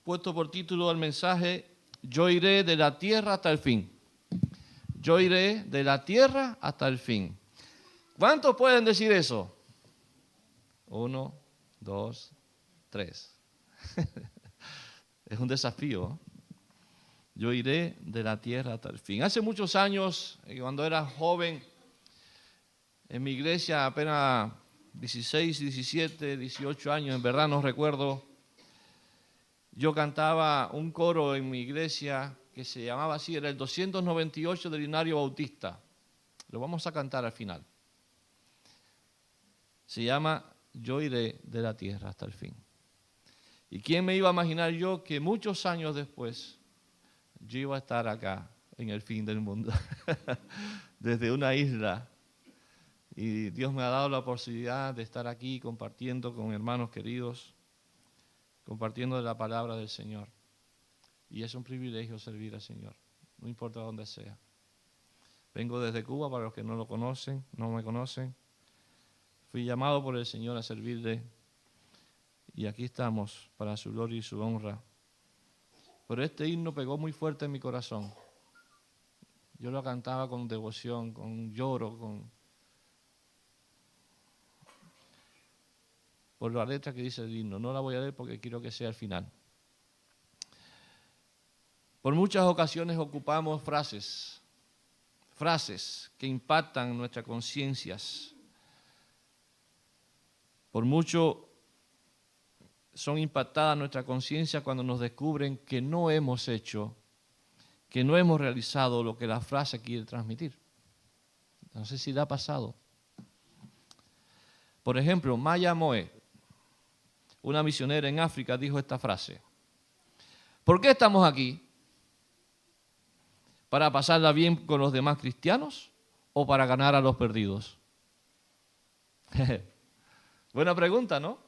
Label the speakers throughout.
Speaker 1: puesto por título al mensaje, Yo iré de la tierra hasta el fin. Yo iré de la tierra hasta el fin. ¿Cuántos pueden decir eso? 1, 2, 3. Es un desafío. Yo iré de la tierra hasta el fin. Hace muchos años, cuando era joven, en mi iglesia, apenas 16, 17, 18 años, en verdad no recuerdo, yo cantaba un coro en mi iglesia que se llamaba así, era el 298 del Himnario Bautista. Lo vamos a cantar al final. Se llama Yo iré de la tierra hasta el fin. ¿Y quién me iba a imaginar yo que muchos años después yo iba a estar acá en el fin del mundo, desde una isla? Y Dios me ha dado la posibilidad de estar aquí compartiendo con hermanos queridos, compartiendo de la palabra del Señor. Y es un privilegio servir al Señor, no importa dónde sea. Vengo desde Cuba, para los que no lo conocen, no me conocen. Fui llamado por el Señor a servirle y aquí estamos para su gloria y su honra. Pero este himno pegó muy fuerte en mi corazón. Yo lo cantaba con devoción, con lloro, por la letra que dice el himno. No la voy a leer porque quiero que sea el final. Por muchas ocasiones ocupamos frases que impactan nuestras conciencias. Por mucho son impactadas nuestra conciencia cuando nos descubren que no hemos hecho, que no hemos realizado lo que la frase quiere transmitir. No sé si le ha pasado. Por ejemplo, Maya Moe, una misionera en África, dijo esta frase: ¿por qué estamos aquí? ¿Para pasarla bien con los demás cristianos o para ganar a los perdidos? Buena pregunta, ¿no?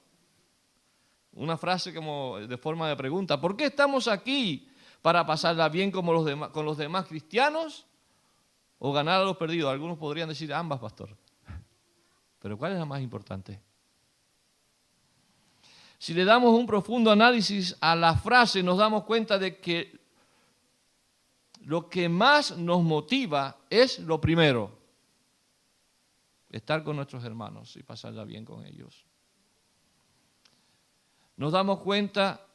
Speaker 1: Una frase como de forma de pregunta. ¿Por qué estamos aquí? ¿Para pasarla bien con los demás cristianos o ganar a los perdidos? Algunos podrían decir ambas, pastor. Pero ¿cuál es la más importante? Si le damos un profundo análisis a la frase, nos damos cuenta de que lo que más nos motiva es lo primero: estar con nuestros hermanos y pasarla bien con ellos. Nos damos cuenta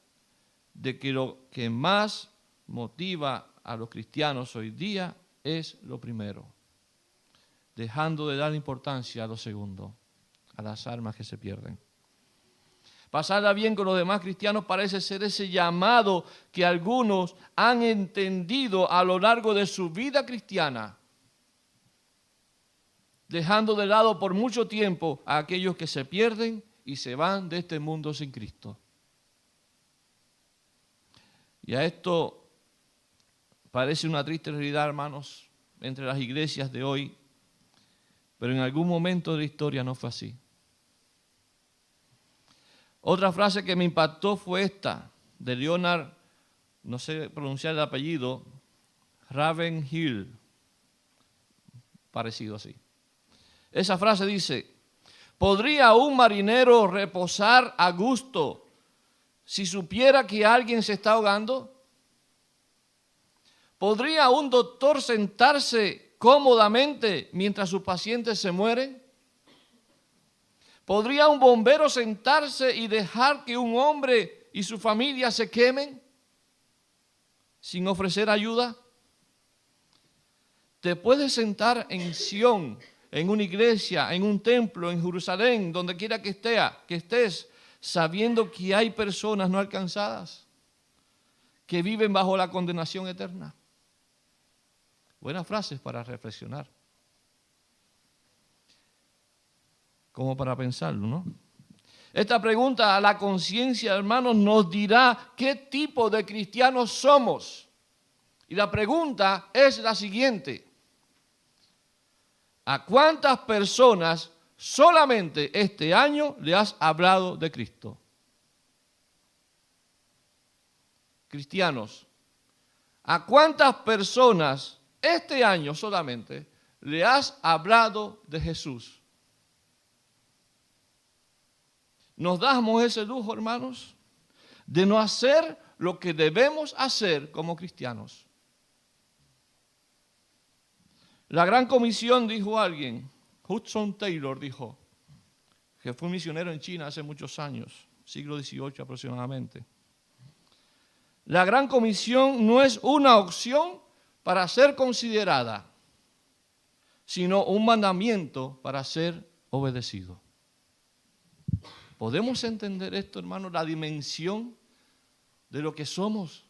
Speaker 1: de que lo que más motiva a los cristianos hoy día es lo primero, dejando de dar importancia a lo segundo, a las almas que se pierden. Pasarla bien con los demás cristianos parece ser ese llamado que algunos han entendido a lo largo de su vida cristiana, dejando de lado por mucho tiempo a aquellos que se pierden y se van de este mundo sin Cristo. Y a esto parece una triste realidad, hermanos, entre las iglesias de hoy, pero en algún momento de la historia no fue así. Otra frase que me impactó fue esta, de Leonard, no sé pronunciar el apellido, Ravenhill, parecido así. Esa frase dice: ¿podría un marinero reposar a gusto si supiera que alguien se está ahogando? ¿Podría un doctor sentarse cómodamente mientras sus pacientes se mueren? ¿Podría un bombero sentarse y dejar que un hombre y su familia se quemen sin ofrecer ayuda? Te puedes sentar en Sión, en una iglesia, en un templo, en Jerusalén, donde quiera que estés, sabiendo que hay personas no alcanzadas que viven bajo la condenación eterna. Buenas frases para reflexionar, como para pensarlo, ¿no? Esta pregunta a la conciencia, hermanos, nos dirá qué tipo de cristianos somos. Y la pregunta es la siguiente: ¿a cuántas personas solamente este año le has hablado de Cristo? Cristianos, ¿a cuántas personas este año solamente le has hablado de Jesús? ¿Nos damos ese lujo, hermanos, de no hacer lo que debemos hacer como cristianos. La Gran Comisión, dijo alguien, Hudson Taylor dijo, que fue un misionero en China hace muchos años, siglo XVIII aproximadamente. La Gran Comisión no es una opción para ser considerada, sino un mandamiento para ser obedecido. ¿Podemos entender esto, hermanos? La dimensión de lo que somos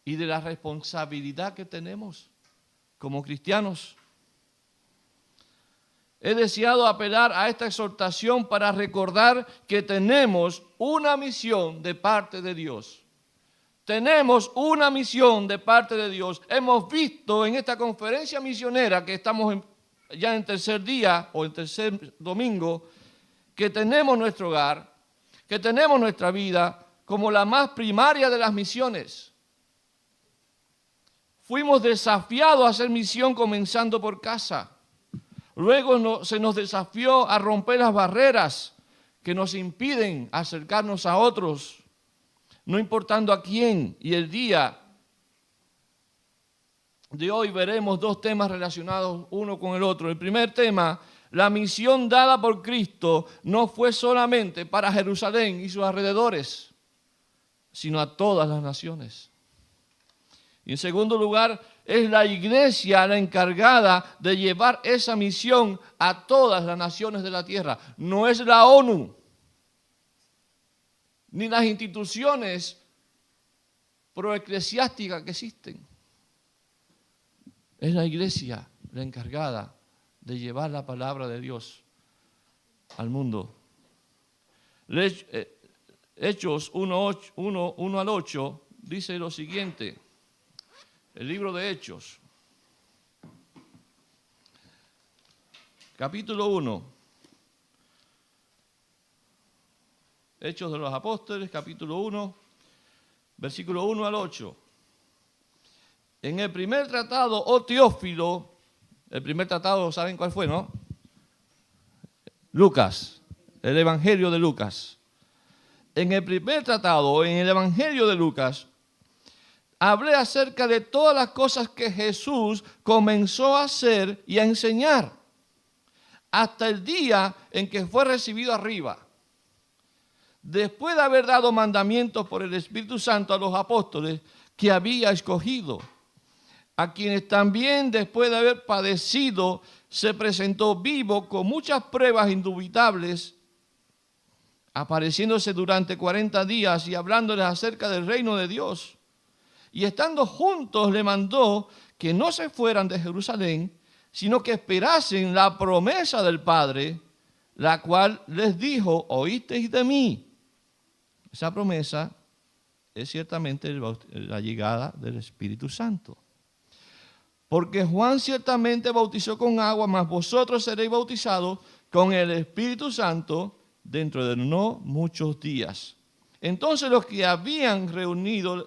Speaker 1: y de la responsabilidad que tenemos como cristianos. He deseado apelar a esta exhortación para recordar que tenemos una misión de parte de Dios. Tenemos una misión de parte de Dios. Hemos visto en esta conferencia misionera que estamos ya en tercer día o en tercer domingo, que tenemos nuestro hogar, que tenemos nuestra vida como la más primaria de las misiones. Fuimos desafiados a hacer misión comenzando por casa. Luego se nos desafió a romper las barreras que nos impiden acercarnos a otros, no importando a quién. Y el día de hoy veremos dos temas relacionados uno con el otro. El primer tema, la misión dada por Cristo no fue solamente para Jerusalén y sus alrededores, sino a todas las naciones. Y en segundo lugar, es la iglesia la encargada de llevar esa misión a todas las naciones de la tierra. No es la ONU, ni las instituciones proeclesiásticas que existen. Es la iglesia la encargada de llevar la palabra de Dios al mundo. Hechos 1 al 8 dice lo siguiente. El libro de Hechos, capítulo 1. Hechos de los Apóstoles, capítulo 1, versículo 1 al 8. En el primer tratado, oh Teófilo, el primer tratado, ¿saben cuál fue, no? Lucas, el Evangelio de Lucas. En el primer tratado, en el Evangelio de Lucas, hablé acerca de todas las cosas que Jesús comenzó a hacer y a enseñar, hasta el día en que fue recibido arriba. Después de haber dado mandamientos por el Espíritu Santo a los apóstoles que había escogido, a quienes también después de haber padecido se presentó vivo con muchas pruebas indubitables, apareciéndose durante 40 días y hablándoles acerca del reino de Dios. Y estando juntos le mandó que no se fueran de Jerusalén, sino que esperasen la promesa del Padre, la cual les dijo, oísteis de mí. Esa promesa es ciertamente la llegada del Espíritu Santo. Porque Juan ciertamente bautizó con agua, mas vosotros seréis bautizados con el Espíritu Santo dentro de no muchos días. Entonces los que se habían reunido,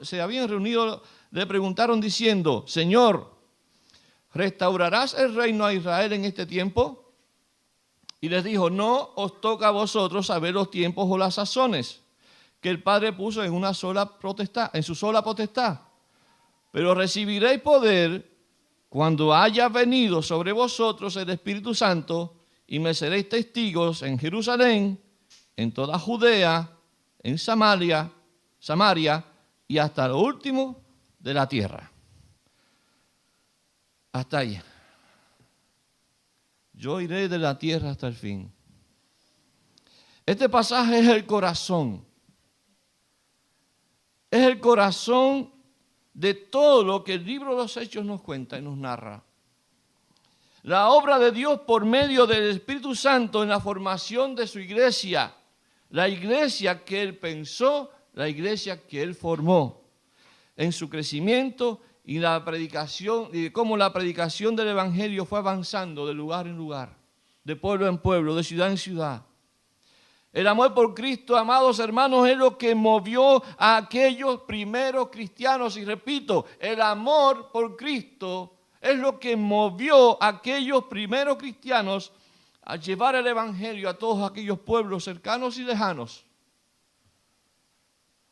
Speaker 1: le preguntaron diciendo, Señor, ¿restaurarás el reino a Israel en este tiempo? Y les dijo, no os toca a vosotros saber los tiempos o las sazones que el Padre puso en su sola potestad. Pero recibiréis poder cuando haya venido sobre vosotros el Espíritu Santo y me seréis testigos en Jerusalén, en toda Judea, en Samaria y hasta lo último de la tierra. Hasta ahí. Yo iré de la tierra hasta el fin. Este pasaje es el corazón. Es el corazón de todo lo que el libro de los Hechos nos cuenta y nos narra. La obra de Dios por medio del Espíritu Santo en la formación de su iglesia. La iglesia que Él pensó, la iglesia que Él formó. En su crecimiento y la predicación, y cómo la predicación del Evangelio fue avanzando de lugar en lugar, de pueblo en pueblo, de ciudad en ciudad. El amor por Cristo, amados hermanos, es lo que movió a aquellos primeros cristianos. Y repito, el amor por Cristo es lo que movió a aquellos primeros cristianos a llevar el Evangelio a todos aquellos pueblos cercanos y lejanos.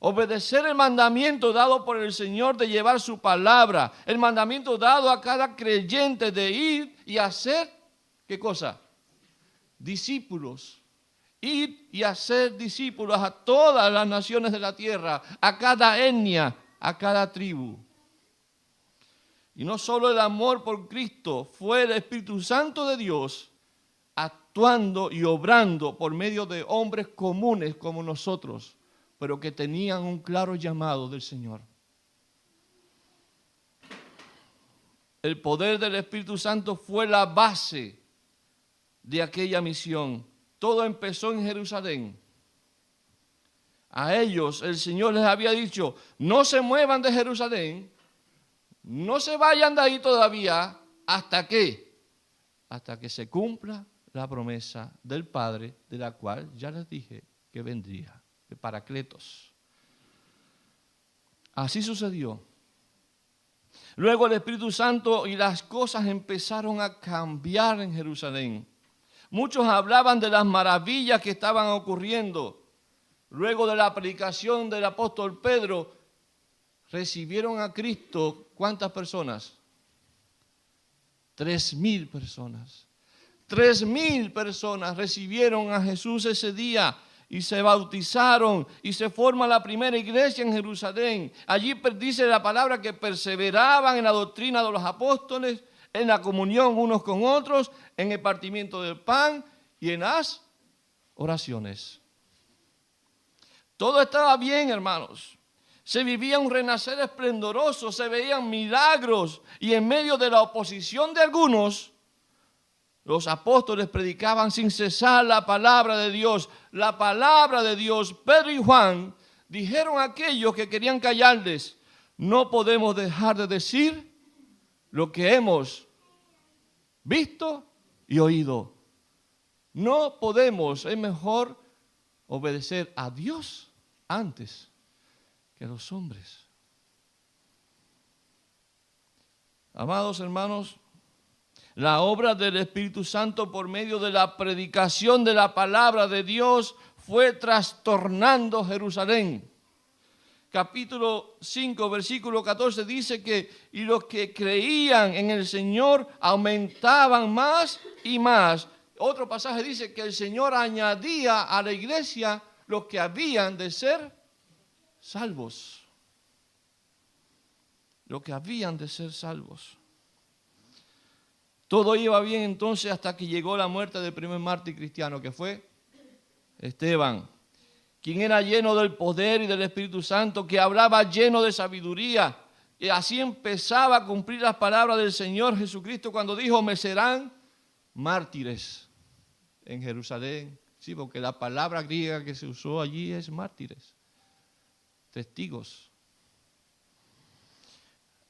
Speaker 1: Obedecer el mandamiento dado por el Señor de llevar su palabra. El mandamiento dado a cada creyente de ir y hacer, ¿qué cosa? Discípulos. Ir y hacer discípulos a todas las naciones de la tierra, a cada etnia, a cada tribu. Y no solo el amor por Cristo, fue el Espíritu Santo de Dios actuando y obrando por medio de hombres comunes como nosotros, pero que tenían un claro llamado del Señor. El poder del Espíritu Santo fue la base de aquella misión. Todo empezó en Jerusalén. A ellos el Señor les había dicho, no se muevan de Jerusalén, no se vayan de ahí todavía, ¿hasta qué? Hasta que se cumpla la promesa del Padre, de la cual ya les dije que vendría, de Paracletos. Así sucedió. Luego el Espíritu Santo y las cosas empezaron a cambiar en Jerusalén. Muchos hablaban de las maravillas que estaban ocurriendo. Luego de la predicación del apóstol Pedro, recibieron a Cristo, ¿cuántas personas? 3,000 personas. 3,000 personas recibieron a Jesús ese día y se bautizaron y se forma la primera iglesia en Jerusalén. Allí dice la palabra que perseveraban en la doctrina de los apóstoles, en la comunión unos con otros, en el partimiento del pan y en las oraciones. Todo estaba bien, hermanos. Se vivía un renacer esplendoroso, se veían milagros y en medio de la oposición de algunos, los apóstoles predicaban sin cesar la palabra de Dios. La palabra de Dios. Pedro y Juan dijeron a aquellos que querían callarles, no podemos dejar de decir lo que hemos visto y oído. No podemos, es mejor obedecer a Dios antes que a los hombres. Amados hermanos, la obra del Espíritu Santo por medio de la predicación de la palabra de Dios fue trastornando Jerusalén. Capítulo 5, versículo 14 dice que y los que creían en el Señor aumentaban más y más. Otro pasaje dice que el Señor añadía a la iglesia los que habían de ser salvos. Los que habían de ser salvos. Todo iba bien entonces hasta que llegó la muerte del primer mártir cristiano, que fue Esteban, quien era lleno del poder y del Espíritu Santo, que hablaba lleno de sabiduría. Y así empezaba a cumplir las palabras del Señor Jesucristo cuando dijo, me serán mártires en Jerusalén. Sí, porque la palabra griega que se usó allí es mártires, testigos.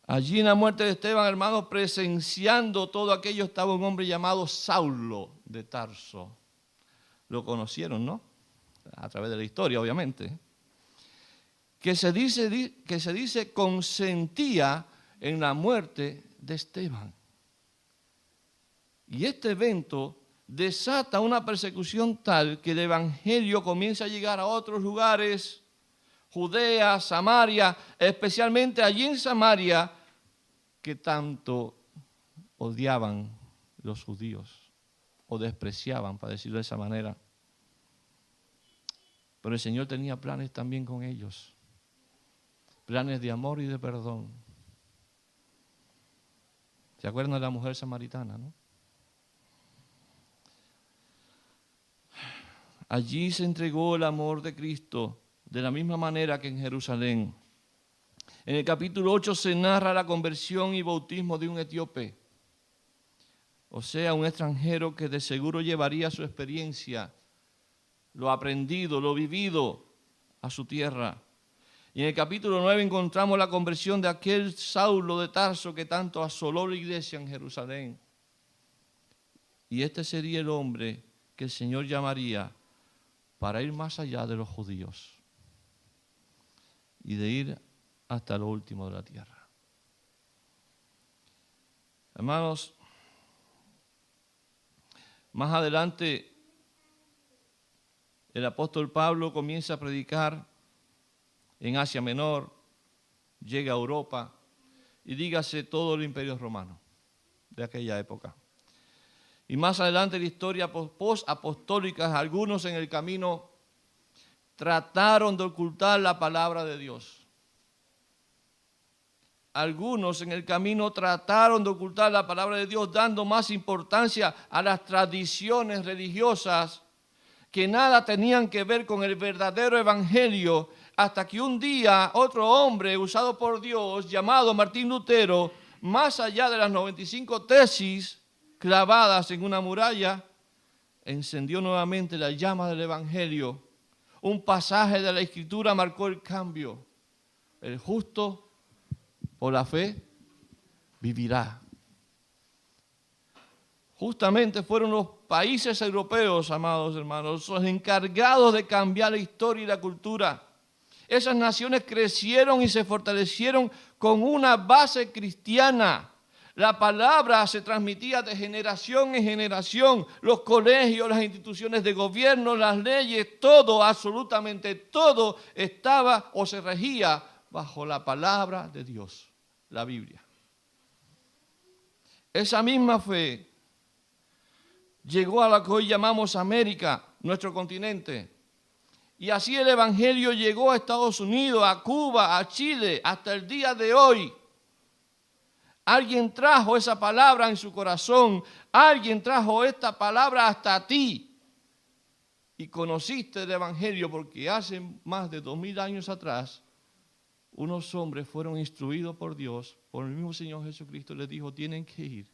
Speaker 1: Allí en la muerte de Esteban, hermanos, presenciando todo aquello, estaba un hombre llamado Saulo de Tarso. Lo conocieron, ¿no? A través de la historia, obviamente. Que se dice consentía en la muerte de Esteban. Y este evento desata una persecución tal que el evangelio comienza a llegar a otros lugares, Judea, Samaria, especialmente allí en Samaria, que tanto odiaban los judíos o despreciaban, para decirlo de esa manera. Pero el Señor tenía planes también con ellos, planes de amor y de perdón. ¿Se acuerdan de la mujer samaritana, no? Allí se entregó el amor de Cristo de la misma manera que en Jerusalén. En el capítulo 8 se narra la conversión y bautismo de un etíope, o sea, un extranjero que de seguro llevaría su experiencia, lo aprendido, lo vivido a su tierra. Y en el capítulo 9 encontramos la conversión de aquel Saulo de Tarso que tanto asoló la iglesia en Jerusalén. Y este sería el hombre que el Señor llamaría para ir más allá de los judíos y de ir hasta lo último de la tierra. Hermanos, más adelante el apóstol Pablo comienza a predicar en Asia Menor, llega a Europa y dígase todo el Imperio Romano de aquella época. Y más adelante en la historia post-apostólica, algunos en el camino trataron de ocultar la palabra de Dios. Algunos en el camino trataron de ocultar la palabra de Dios, dando más importancia a las tradiciones religiosas que nada tenían que ver con el verdadero evangelio, hasta que un día otro hombre usado por Dios, llamado Martín Lutero, más allá de las 95 tesis clavadas en una muralla, encendió nuevamente la llama del evangelio. Un pasaje de la Escritura marcó el cambio. El justo por la fe vivirá. Justamente fueron los países europeos, amados hermanos, los encargados de cambiar la historia y la cultura. Esas naciones crecieron y se fortalecieron con una base cristiana. La palabra se transmitía de generación en generación. Los colegios, las instituciones de gobierno, las leyes, todo, absolutamente todo estaba o se regía bajo la palabra de Dios, la Biblia. Esa misma fe llegó a la que hoy llamamos América, nuestro continente. Y así el evangelio llegó a Estados Unidos, a Cuba, a Chile, hasta el día de hoy. Alguien trajo esa palabra en su corazón. Alguien trajo esta palabra hasta ti. Y conociste el evangelio porque hace más de 2000 años atrás, unos hombres fueron instruidos por Dios, por el mismo Señor Jesucristo, les dijo, tienen que ir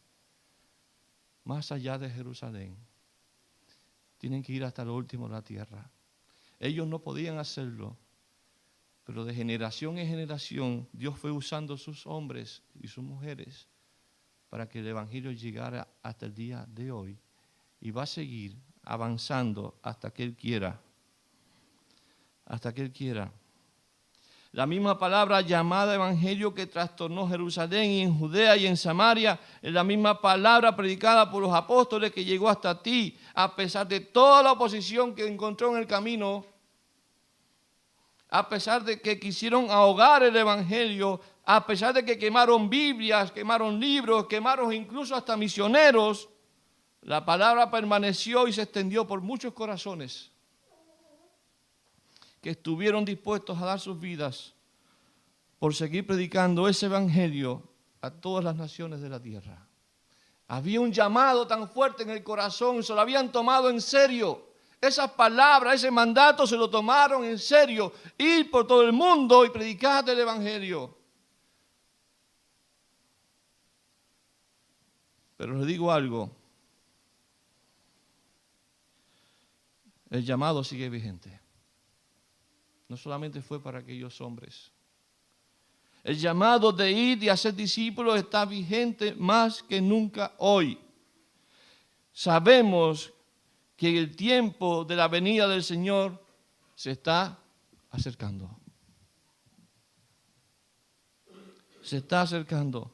Speaker 1: más allá de Jerusalén. Tienen que ir hasta lo último de la tierra. Ellos no podían hacerlo, pero de generación en generación Dios fue usando sus hombres y sus mujeres para que el evangelio llegara hasta el día de hoy y va a seguir avanzando hasta que Él quiera. Hasta que Él quiera. La misma palabra llamada evangelio que trastornó Jerusalén y en Judea y en Samaria es la misma palabra predicada por los apóstoles que llegó hasta ti, a pesar de toda la oposición que encontró en el camino, a pesar de que quisieron ahogar el evangelio, a pesar de que quemaron Biblias, quemaron libros, quemaron incluso hasta misioneros, la palabra permaneció y se extendió por muchos corazones que estuvieron dispuestos a dar sus vidas por seguir predicando ese evangelio a todas las naciones de la tierra. Había un llamado tan fuerte en el corazón, se lo habían tomado en serio. Esas palabras, ese mandato se lo tomaron en serio. Ir por todo el mundo y predicar el evangelio. Pero les digo algo. El llamado sigue vigente. No solamente fue para aquellos hombres. El llamado de ir y hacer discípulos está vigente más que nunca hoy. Sabemos que el tiempo de la venida del Señor se está acercando. Se está acercando.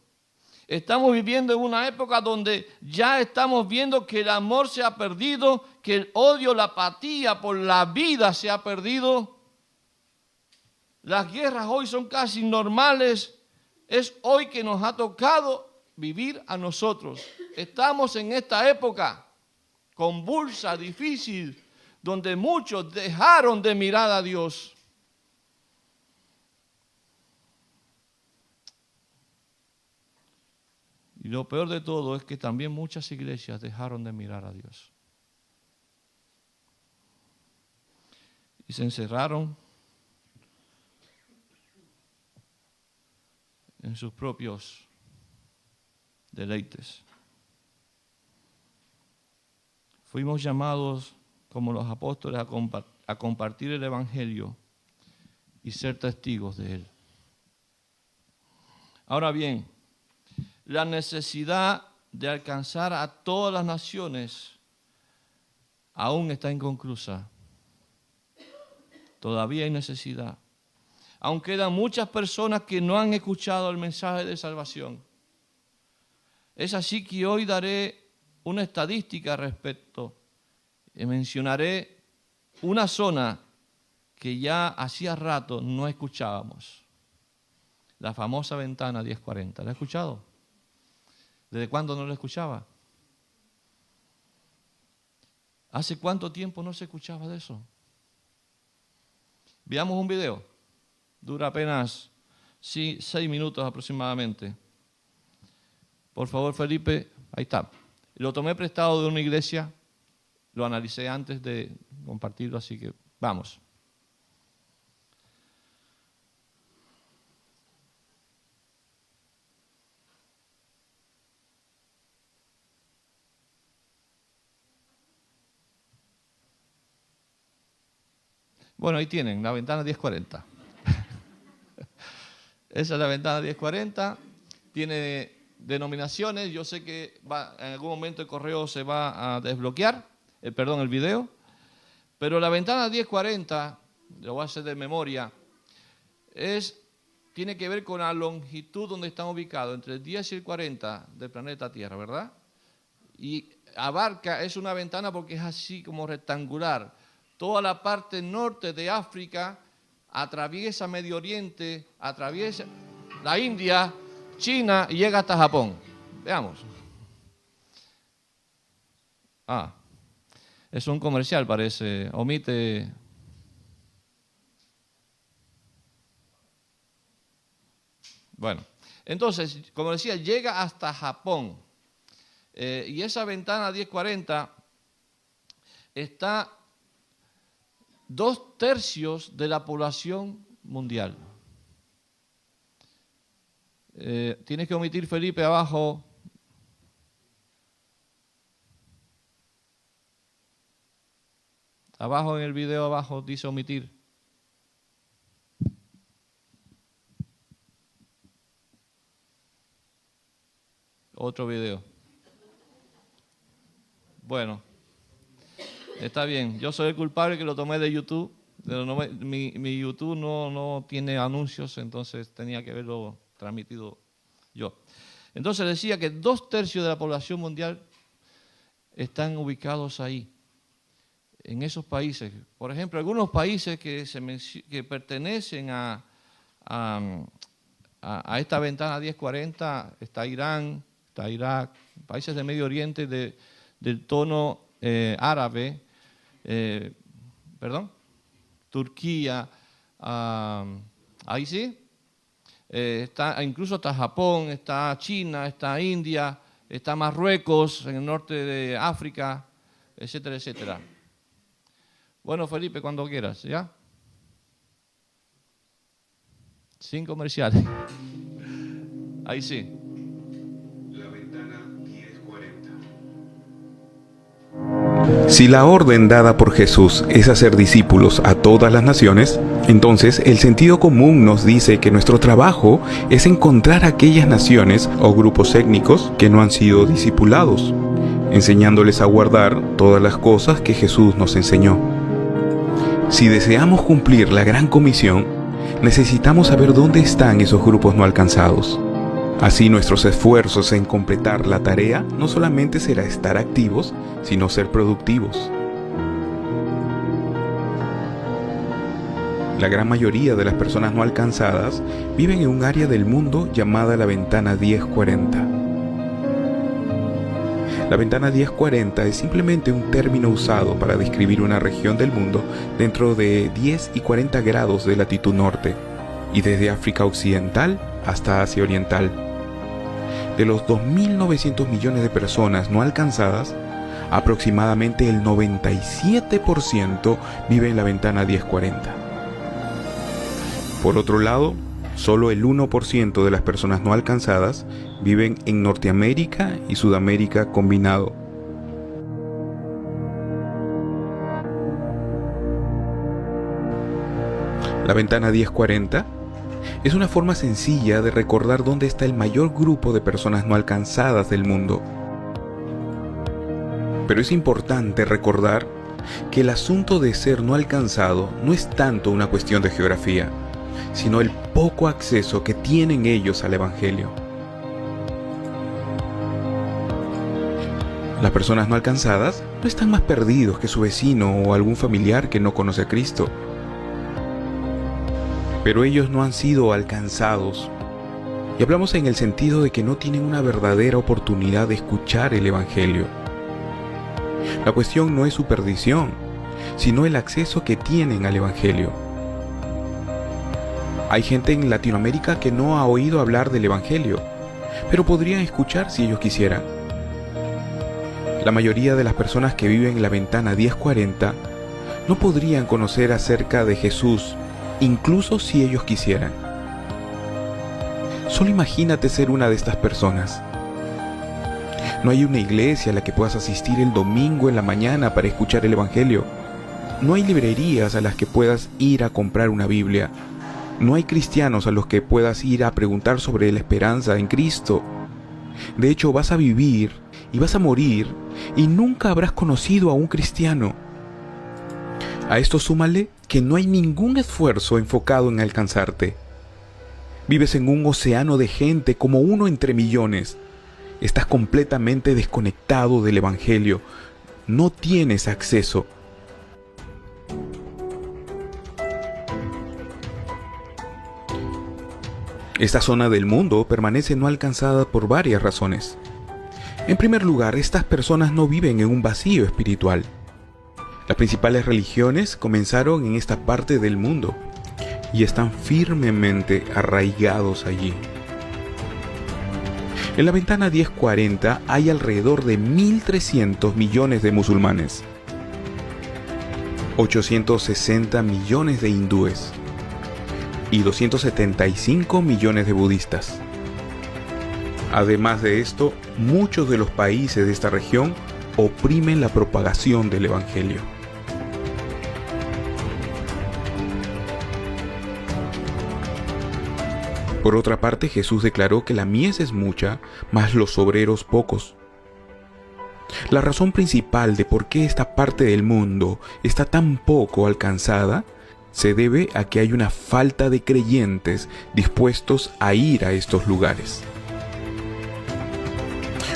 Speaker 1: Estamos viviendo en una época donde ya estamos viendo que el amor se ha perdido, que el odio, la apatía por la vida se ha perdido. Las guerras hoy son casi normales. Es hoy que nos ha tocado vivir a nosotros. Estamos en esta época convulsa, difícil, donde muchos dejaron de mirar a Dios. Y lo peor de todo es que también muchas iglesias dejaron de mirar a Dios. Y se encerraron en sus propios deleites. Fuimos llamados, como los apóstoles, a compartir el evangelio y ser testigos de él. Ahora bien, la necesidad de alcanzar a todas las naciones aún está inconclusa. Todavía hay necesidad. Aún quedan muchas personas que no han escuchado el mensaje de salvación. Es así que hoy daré una estadística al respecto y mencionaré una zona que ya hacía rato no escuchábamos. La famosa ventana 1040. ¿La ha escuchado? ¿Desde cuándo no la escuchaba? ¿Hace cuánto tiempo no se escuchaba de eso? Veamos un video. Dura apenas 6 minutos aproximadamente. Por favor, Felipe, ahí está. Lo tomé prestado de una iglesia, lo analicé antes de compartirlo, así que vamos. Bueno, ahí tienen, la ventana 1040. Esa es la ventana 1040. Tiene denominaciones. Yo sé que en algún momento el correo se va a desbloquear, el video. Pero la ventana 1040, lo voy a hacer de memoria, tiene que ver con la longitud donde están ubicados, entre el 10 y el 40 del planeta Tierra, ¿verdad? Y abarca, es una ventana porque es así como rectangular. Toda la parte norte de África, atraviesa Medio Oriente, atraviesa la India, China y llega hasta Japón. Veamos. Es un comercial, parece. Omite. Bueno, entonces, como decía, llega hasta Japón. Y esa ventana 1040 está 2/3 de la población mundial. Tienes que omitir, Felipe, abajo. Abajo en el video, abajo dice omitir. Otro video. Bueno. Está bien, yo soy el culpable que lo tomé de YouTube. Mi YouTube no tiene anuncios, entonces tenía que haberlo transmitido yo. Entonces decía que 2/3 de la población mundial están ubicados ahí, en esos países. Por ejemplo, algunos países que pertenecen a esta ventana 1040, está Irán, está Irak, países de Medio Oriente del tono árabe, Turquía, ahí sí, incluso está Japón, está China, está India, está Marruecos en el norte de África, etcétera, etcétera. Bueno, Felipe, cuando quieras, ¿ya? Sin comerciales. Ahí sí.
Speaker 2: Si la orden dada por Jesús es hacer discípulos a todas las naciones, entonces el sentido común nos dice que nuestro trabajo es encontrar aquellas naciones o grupos étnicos que no han sido discipulados, enseñándoles a guardar todas las cosas que Jesús nos enseñó. Si deseamos cumplir la gran comisión, necesitamos saber dónde están esos grupos no alcanzados. Así nuestros esfuerzos en completar la tarea no solamente será estar activos, sino ser productivos. La gran mayoría de las personas no alcanzadas viven en un área del mundo llamada la ventana 1040. La ventana 1040 es simplemente un término usado para describir una región del mundo dentro de 10 y 40 grados de latitud norte, y desde África Occidental hasta Asia Oriental. De los 2.900 millones de personas no alcanzadas, aproximadamente el 97% vive en la ventana 1040. Por otro lado, solo el 1% de las personas no alcanzadas viven en Norteamérica y Sudamérica combinado. La ventana 1040 es una forma sencilla de recordar dónde está el mayor grupo de personas no alcanzadas del mundo. Pero es importante recordar que el asunto de ser no alcanzado no es tanto una cuestión de geografía, sino el poco acceso que tienen ellos al Evangelio. Las personas no alcanzadas no están más perdidos que su vecino o algún familiar que no conoce a Cristo. pero ellos no han sido alcanzados. Y hablamos en el sentido de que no tienen una verdadera oportunidad de escuchar el Evangelio. La cuestión no es su perdición, sino el acceso que tienen al Evangelio. Hay gente en Latinoamérica que no ha oído hablar del Evangelio, pero podrían escuchar si ellos quisieran. La mayoría de las personas que viven en la ventana 1040 no podrían conocer acerca de Jesús, incluso si ellos quisieran. Solo imagínate ser una de estas personas. No hay una iglesia a la que puedas asistir el domingo en la mañana para escuchar el Evangelio. No hay librerías a las que puedas ir a comprar una Biblia. No hay cristianos a los que puedas ir a preguntar sobre la esperanza en Cristo. De hecho, vas a vivir y vas a morir y nunca habrás conocido a un cristiano. A esto súmale que no hay ningún esfuerzo enfocado en alcanzarte. Vives en un océano de gente como uno entre millones. Estás completamente desconectado del Evangelio. No tienes acceso. Esta zona del mundo permanece no alcanzada por varias razones. En primer lugar, estas personas no viven en un vacío espiritual. Las principales religiones comenzaron en esta parte del mundo y están firmemente arraigados allí. En la ventana 1040 hay alrededor de 1.300 millones de musulmanes, 860 millones de hindúes y 275 millones de budistas. Además de esto, muchos de los países de esta región oprimen la propagación del Evangelio. Por otra parte, Jesús declaró que la mies es mucha, mas los obreros pocos. La razón principal de por qué esta parte del mundo está tan poco alcanzada se debe a que hay una falta de creyentes dispuestos a ir a estos lugares.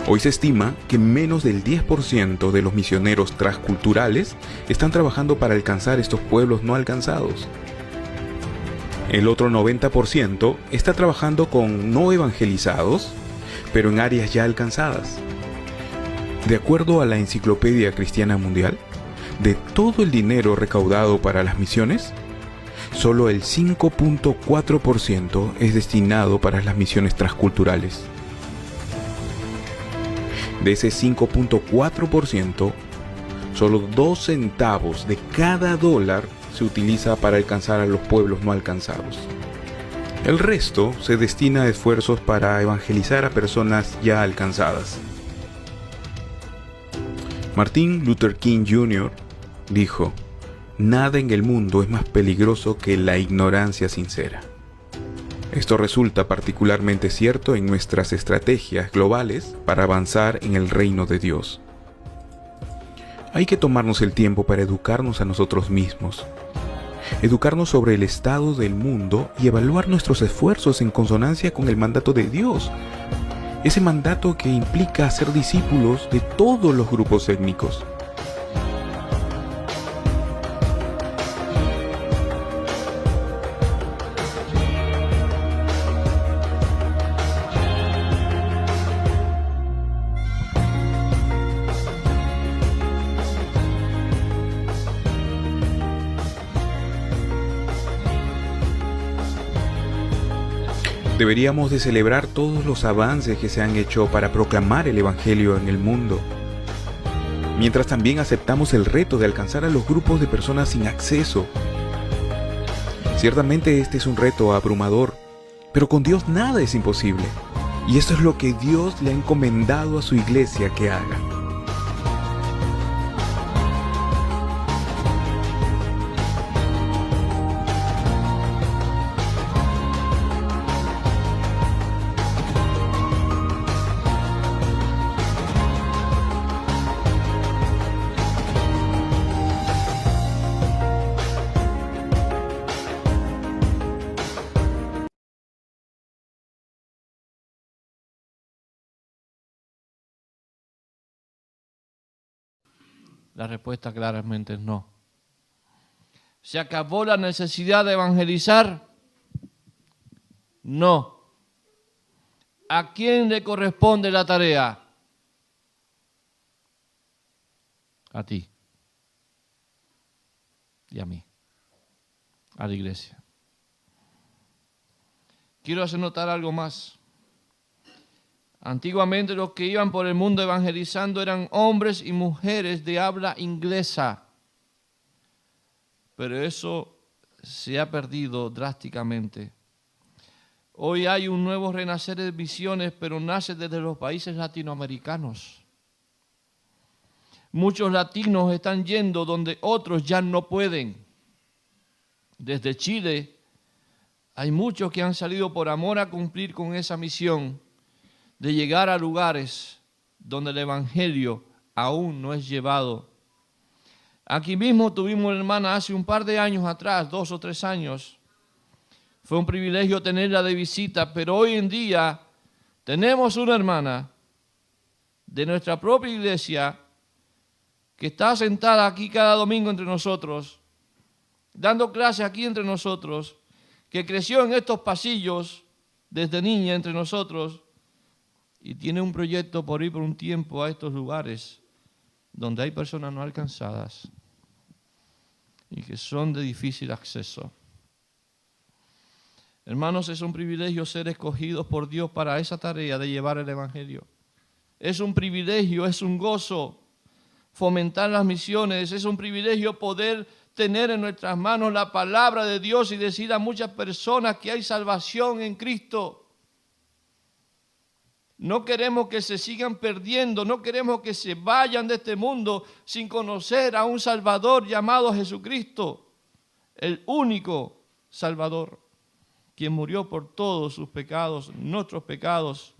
Speaker 2: Hoy se estima que menos del 10% de los misioneros transculturales están trabajando para alcanzar estos pueblos no alcanzados. El otro 90% está trabajando con no evangelizados, pero en áreas ya alcanzadas. De acuerdo a la Enciclopedia Cristiana Mundial, de todo el dinero recaudado para las misiones, solo el 5.4% es destinado para las misiones transculturales. De ese 5.4%, solo 2 centavos de cada dólar se utiliza para alcanzar a los pueblos no alcanzados. El resto se destina a esfuerzos para evangelizar a personas ya alcanzadas. Martin Luther King Jr. dijo: "Nada en el mundo es más peligroso que la ignorancia sincera". Esto resulta particularmente cierto en nuestras estrategias globales para avanzar en el reino de Dios. Hay que tomarnos el tiempo para educarnos a nosotros mismos, educarnos sobre el estado del mundo y evaluar nuestros esfuerzos en consonancia con el mandato de Dios, ese mandato que implica ser discípulos de todos los grupos étnicos. Deberíamos de celebrar todos los avances que se han hecho para proclamar el Evangelio en el mundo, mientras también aceptamos el reto de alcanzar a los grupos de personas sin acceso. Ciertamente este es un reto abrumador, pero con Dios nada es imposible, y esto es lo que Dios le ha encomendado a su iglesia que haga.
Speaker 1: La respuesta claramente es no. ¿Se acabó la necesidad de evangelizar? No. ¿A quién le corresponde la tarea? A ti y a mí, a la iglesia. Quiero hacer notar algo más. Antiguamente los que iban por el mundo evangelizando eran hombres y mujeres de habla inglesa. Pero eso se ha perdido drásticamente. Hoy hay un nuevo renacer de misiones, pero nace desde los países latinoamericanos. Muchos latinos están yendo donde otros ya no pueden. Desde Chile hay muchos que han salido por amor a cumplir con esa misión de llegar a lugares donde el evangelio aún no es llevado. Aquí mismo tuvimos una hermana hace un par de años atrás, 2 o 3 años. Fue un privilegio tenerla de visita, pero hoy en día tenemos una hermana de nuestra propia iglesia que está sentada aquí cada domingo entre nosotros, dando clases aquí entre nosotros, que creció en estos pasillos desde niña entre nosotros y tiene un proyecto por ir por un tiempo a estos lugares donde hay personas no alcanzadas y que son de difícil acceso. Hermanos, es un privilegio ser escogidos por Dios para esa tarea de llevar el evangelio. Es un privilegio, es un gozo fomentar las misiones, es un privilegio poder tener en nuestras manos la palabra de Dios y decir a muchas personas que hay salvación en Cristo. No queremos que se sigan perdiendo, no queremos que se vayan de este mundo sin conocer a un Salvador llamado Jesucristo, el único Salvador, quien murió por todos sus pecados, nuestros pecados.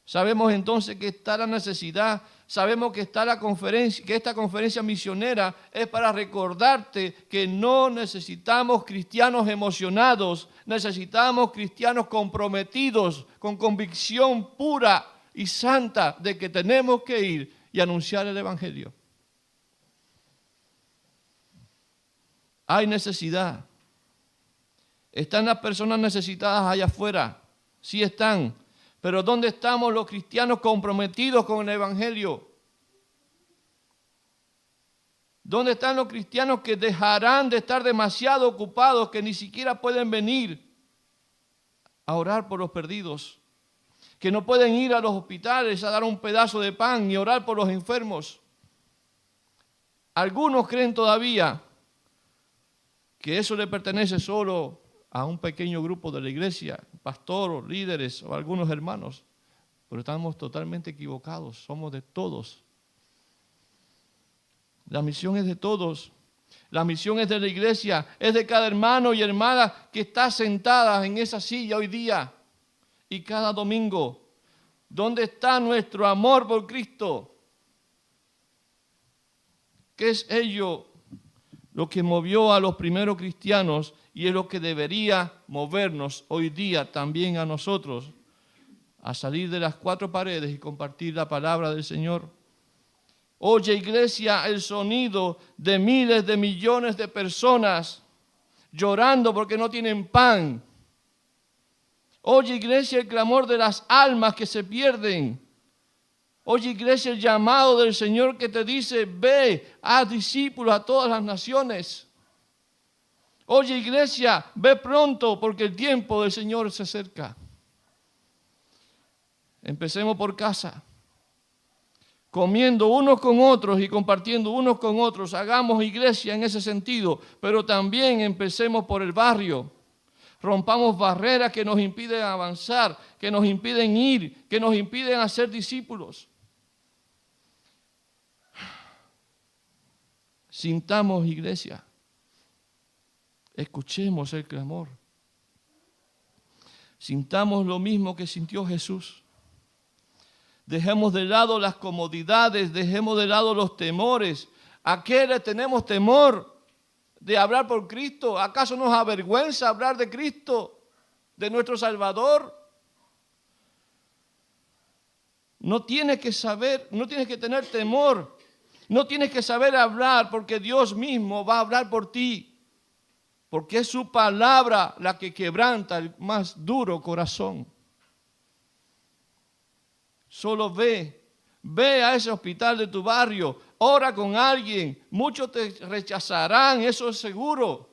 Speaker 1: Sabemos entonces que está la necesidad, sabemos que está la conferencia, que esta conferencia misionera es para recordarte que no necesitamos cristianos emocionados, necesitamos cristianos comprometidos con convicción pura y santa de que tenemos que ir y anunciar el evangelio. Hay necesidad. ¿Están las personas necesitadas allá afuera? Sí están. Pero ¿dónde estamos los cristianos comprometidos con el evangelio? ¿Dónde están los cristianos que dejarán de estar demasiado ocupados, que ni siquiera pueden venir a orar por los perdidos? Que no pueden ir a los hospitales a dar un pedazo de pan ni orar por los enfermos. Algunos creen todavía que eso le pertenece solo a un pequeño grupo de la iglesia, pastor o líderes o algunos hermanos, pero estamos totalmente equivocados, somos de todos. La misión es de todos, la misión es de la iglesia, es de cada hermano y hermana que está sentada en esa silla hoy día y cada domingo. ¿Dónde está nuestro amor por Cristo? ¿Qué es ello lo que movió a los primeros cristianos y es lo que debería movernos hoy día también a nosotros a salir de las 4 paredes y compartir la palabra del Señor? Oye, iglesia, el sonido de miles de millones de personas llorando porque no tienen pan. Oye, iglesia, el clamor de las almas que se pierden. Oye, iglesia, el llamado del Señor que te dice, ve, haz discípulos a todas las naciones. Oye, iglesia, ve pronto porque el tiempo del Señor se acerca. Empecemos por casa, comiendo unos con otros y compartiendo unos con otros. Hagamos iglesia en ese sentido, pero también empecemos por el barrio. Rompamos barreras que nos impiden avanzar, que nos impiden ir, que nos impiden hacer discípulos. Sintamos iglesia. Escuchemos el clamor. Sintamos lo mismo que sintió Jesús. Dejemos de lado las comodidades, dejemos de lado los temores. ¿A qué le tenemos temor de hablar por Cristo? ¿Acaso nos avergüenza hablar de Cristo, de nuestro Salvador? No tienes que saber, no tienes que tener temor. No tienes que saber hablar porque Dios mismo va a hablar por ti. porque es su palabra la que quebranta el más duro corazón. Solo ve a ese hospital de tu barrio, ora con alguien, muchos te rechazarán, eso es seguro.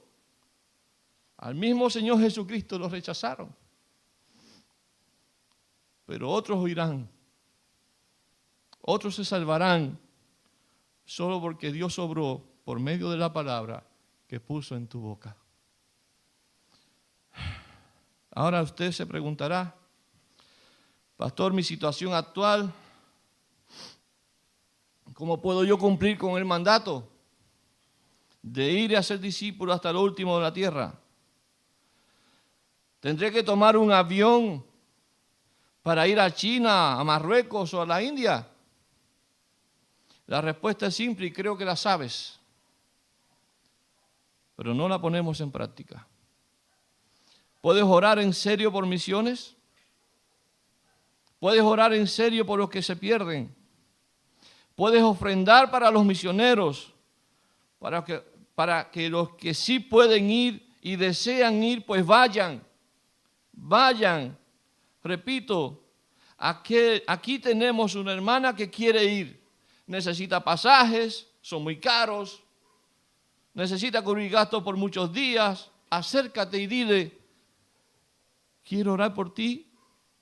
Speaker 1: Al mismo Señor Jesucristo lo rechazaron, pero otros oirán, otros se salvarán, solo porque Dios obró por medio de la palabra que puso en tu boca. Ahora usted se preguntará, pastor, mi situación actual, ¿cómo puedo yo cumplir con el mandato de ir a ser discípulo hasta lo último de la tierra? ¿Tendré que tomar un avión para ir a China, a Marruecos o a la India? La respuesta es simple y creo que la sabes, pero no la ponemos en práctica. ¿Puedes orar en serio por misiones? ¿Puedes orar en serio por los que se pierden? ¿Puedes ofrendar para los misioneros? Para que los que sí pueden ir y desean ir, pues vayan. Vayan. Repito, aquí tenemos una hermana que quiere ir. Necesita pasajes, son muy caros. Necesita cubrir gastos por muchos días. Acércate y dile, quiero orar por ti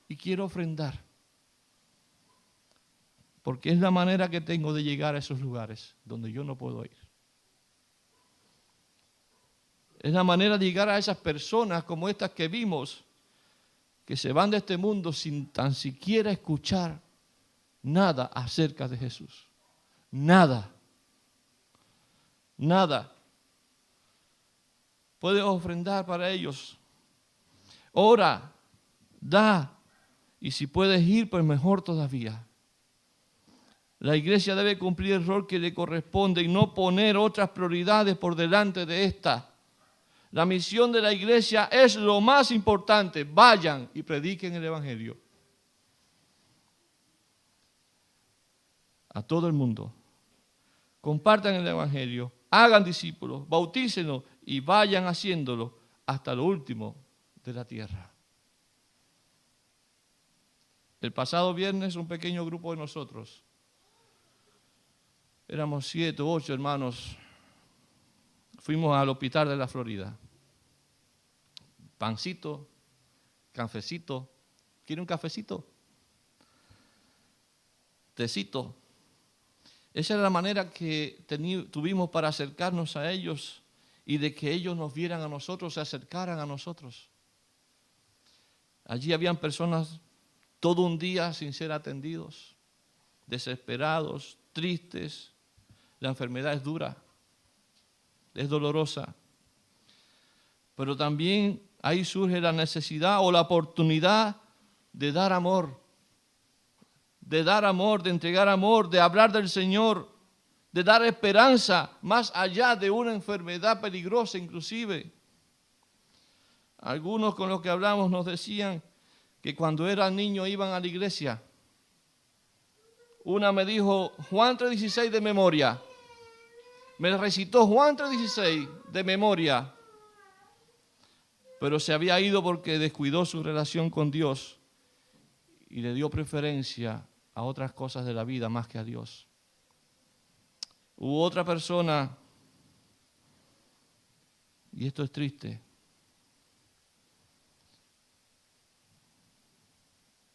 Speaker 1: y quiero ofrendar. Porque es la manera que tengo de llegar a esos lugares donde yo no puedo ir. Es la manera de llegar a esas personas como estas que vimos, que se van de este mundo sin tan siquiera escuchar nada acerca de Jesús. Nada. Nada. Puedes ofrendar para ellos. Ora, da, y si puedes ir, pues mejor todavía. La iglesia debe cumplir el rol que le corresponde y no poner otras prioridades por delante de esta. La misión de la iglesia es lo más importante. Vayan y prediquen el evangelio a todo el mundo. Compartan el evangelio, hagan discípulos, bautícenlos y vayan haciéndolo hasta lo último de la tierra. El pasado viernes un pequeño grupo de nosotros, éramos 7 u 8 hermanos, fuimos al hospital de la Florida. Pancito, cafecito. ¿Quiere un cafecito? Tecito. Esa era la manera que tuvimos para acercarnos a ellos y de que ellos nos vieran a nosotros, se acercaran a nosotros. Allí habían personas todo un día sin ser atendidos, desesperados, tristes. La enfermedad es dura, es dolorosa, pero también ahí surge la necesidad o la oportunidad de dar amor, de entregar amor, de hablar del Señor, de dar esperanza más allá de una enfermedad peligrosa inclusive. Algunos con los que hablamos nos decían que cuando eran niños iban a la iglesia. Una me dijo Juan 3:16 de memoria. Me recitó Juan 3:16 de memoria. Pero se había ido porque descuidó su relación con Dios y le dio preferencia a otras cosas de la vida más que a Dios. Hubo otra persona, y esto es triste,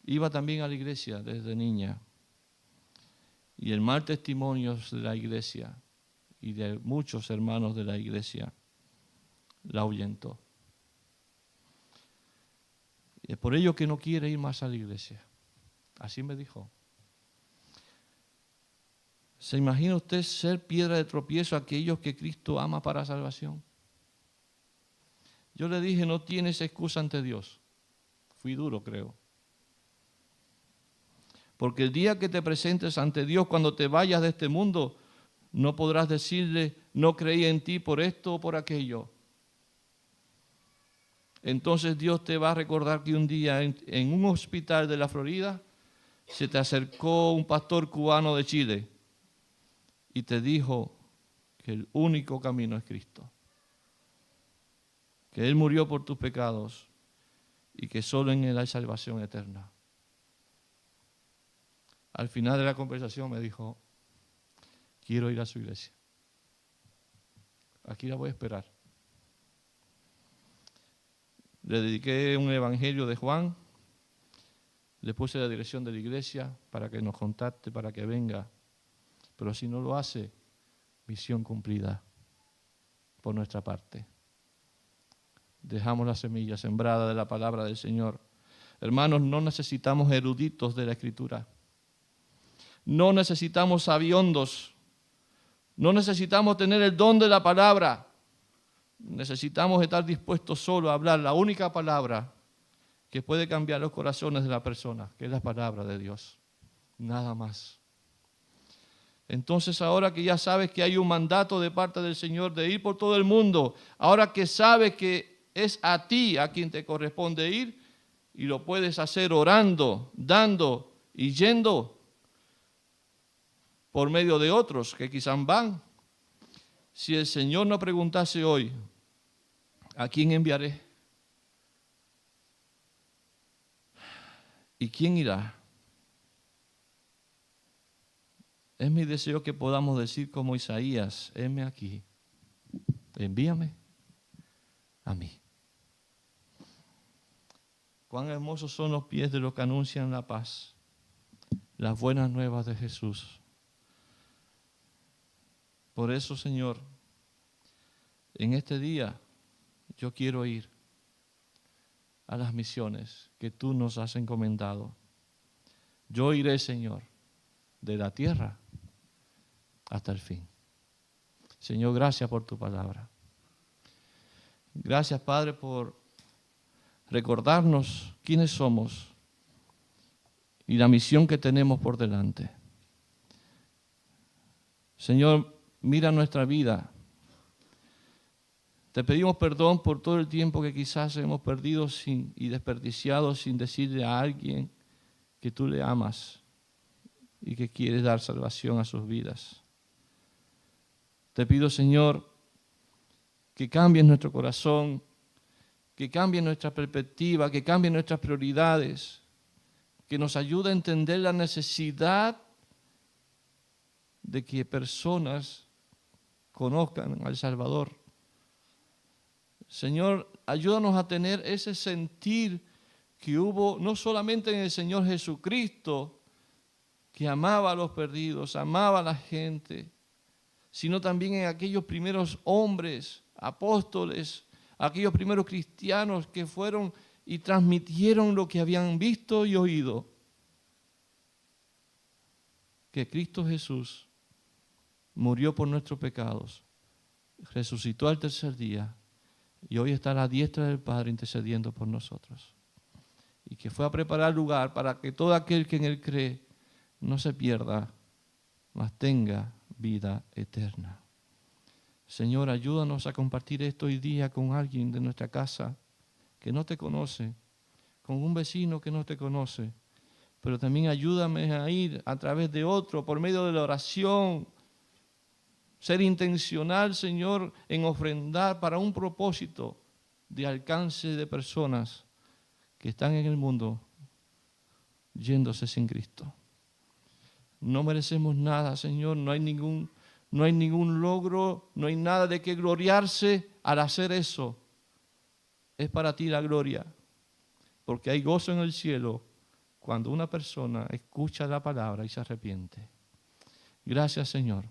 Speaker 1: iba también a la iglesia desde niña. Y el mal testimonio de la iglesia y de muchos hermanos de la iglesia la ahuyentó. Y es por ello que no quiere ir más a la iglesia. Así me dijo. ¿Se imagina usted ser piedra de tropiezo a aquellos que Cristo ama para salvación? Yo le dije, no tienes excusa ante Dios. Fui duro, creo. Porque el día que te presentes ante Dios, cuando te vayas de este mundo, no podrás decirle, no creí en ti por esto o por aquello. Entonces Dios te va a recordar que un día en un hospital de la Florida se te acercó un pastor cubano de Chile y te dijo que el único camino es Cristo. que Él murió por tus pecados y que solo en Él hay salvación eterna. Al final de la conversación me dijo, quiero ir a su iglesia. Aquí la voy a esperar. Le dediqué un evangelio de Juan, le puse la dirección de la iglesia para que nos contacte, para que venga. Pero si no lo hace, misión cumplida por nuestra parte. Dejamos la semilla sembrada de la palabra del Señor. Hermanos, no necesitamos eruditos de la Escritura. No necesitamos sabiondos. No necesitamos tener el don de la palabra. Necesitamos estar dispuestos solo a hablar la única palabra que puede cambiar los corazones de la persona, que es la palabra de Dios. Nada más. Entonces, ahora que ya sabes que hay un mandato de parte del Señor de ir por todo el mundo, ahora que sabes que es a ti a quien te corresponde ir y lo puedes hacer orando, dando y yendo por medio de otros que quizás van. Si el Señor nos preguntase hoy, ¿a quién enviaré? ¿Y quién irá? Es mi deseo que podamos decir como Isaías, heme aquí, envíame a mí. Cuán hermosos son los pies de los que anuncian la paz, las buenas nuevas de Jesús. Por eso, Señor, en este día yo quiero ir a las misiones que tú nos has encomendado. Yo iré, Señor, de la tierra hasta el fin. Señor, gracias por tu palabra. Gracias, Padre, por recordarnos quiénes somos y la misión que tenemos por delante. Señor, mira nuestra vida. Te pedimos perdón por todo el tiempo que quizás hemos perdido y desperdiciado sin decirle a alguien que tú le amas y que quieres dar salvación a sus vidas. Te pido, Señor, que cambies nuestro corazón, que cambie nuestra perspectiva, que cambie nuestras prioridades, que nos ayude a entender la necesidad de que personas conozcan al Salvador. Señor, ayúdanos a tener ese sentir que hubo no solamente en el Señor Jesucristo, que amaba a los perdidos, amaba a la gente, sino también en aquellos primeros hombres, apóstoles, aquellos primeros cristianos que fueron y transmitieron lo que habían visto y oído. Que Cristo Jesús murió por nuestros pecados, resucitó al tercer día y hoy está a la diestra del Padre intercediendo por nosotros. Y que fue a preparar lugar para que todo aquel que en Él cree no se pierda, mas tenga vida eterna. Señor, ayúdanos a compartir esto hoy día con alguien de nuestra casa que no te conoce, con un vecino que no te conoce, pero también ayúdame a ir a través de otro, por medio de la oración, ser intencional, Señor, en ofrendar para un propósito de alcance de personas que están en el mundo yéndose sin Cristo. No merecemos nada, Señor, no hay ningún logro, no hay nada de qué gloriarse al hacer eso. Es para ti la gloria, porque hay gozo en el cielo cuando una persona escucha la palabra y se arrepiente. Gracias, Señor,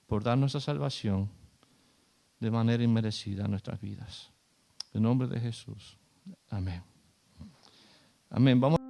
Speaker 1: por darnos esa salvación de manera inmerecida a nuestras vidas. En nombre de Jesús. Amén. Amén. Vamos.